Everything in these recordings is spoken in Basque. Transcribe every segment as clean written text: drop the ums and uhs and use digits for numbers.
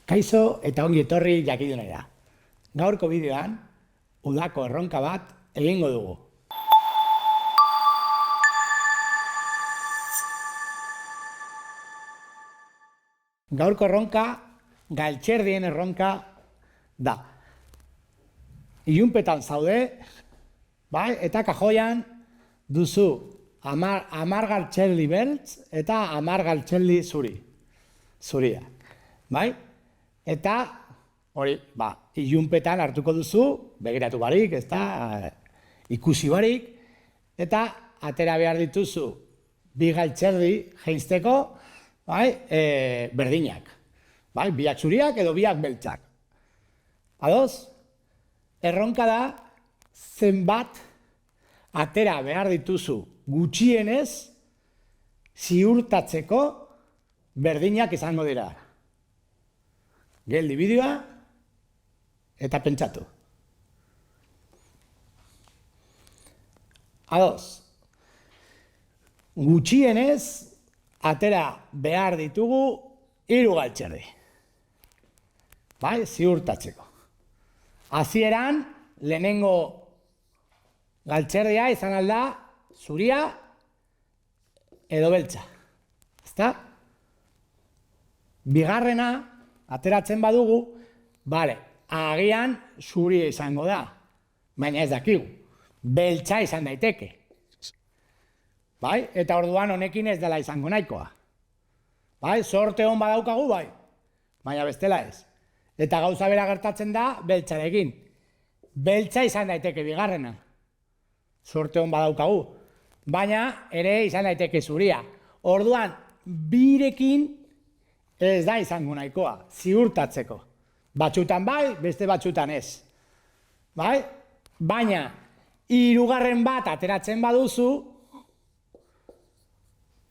Kaixo eta ongi etorri jakidunera. Gaurko bideoan, udako erronka bat egingo dugu. Gaurko erronka, galtxerdien erronka da. Ilunpetan zaude, bai, eta kajoian duzu 10 galtxerdi beltz eta 10 galtxerdi zuria. Bai? Eta hori, ilunpetan hartuko duzu, begiratu barik, ikusi barik, eta atera behar dituzu 2 galtxerdi jeizteko, berdinak. Biak zuriak edo biak beltzak. Ados? Erronka da, zenbat atera behar dituzu gutxienez ziurtatzeko berdinak izango dira. Geldi bideoa eta pentsatu. Ados. Gutxienez atera behar ditugu 3 galtxerdi. Ziurtatzeko. Hasieran lehenengo galtxerdia izan alda zuria edo beltza. Ezta? Bigarrena ateratzen badugu, agian zuria izango da, baina ez dakigu, beltza izan daiteke. Eta orduan honekin ez dela izango nahikoa. Sorte hon badaukagu, baina bestela ez. Eta gauza bera gertatzen da beltzarekin. Beltza izan daiteke bigarrena. Sorte hon badaukagu. Baina ere izan daiteke zuria. Orduan, birekin ez da izango nahikoa, ziurtatzeko. Batzutan bai, beste batzutan ez. Baina, 3. bat ateratzen baduzu,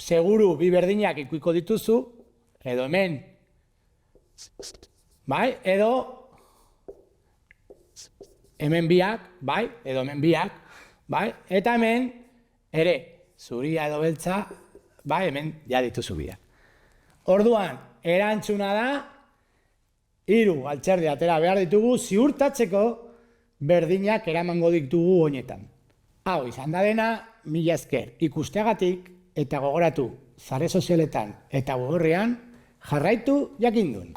seguru 2 berdinak ikuiko dituzu, edo hemen, edo hemen biak, edo hemen biak, eta hemen ere, zuria edo beltza, hemen ja dituzu biak. Orduan, erantzuna da, 3 galtxerdi atera behar ditugu ziurtatzeko berdinak eramango ditugu honetan. Hau izan da dena, mila esker ikusteagatik eta gogoratu sare sozialetan eta webgunean jarraitu jakindun.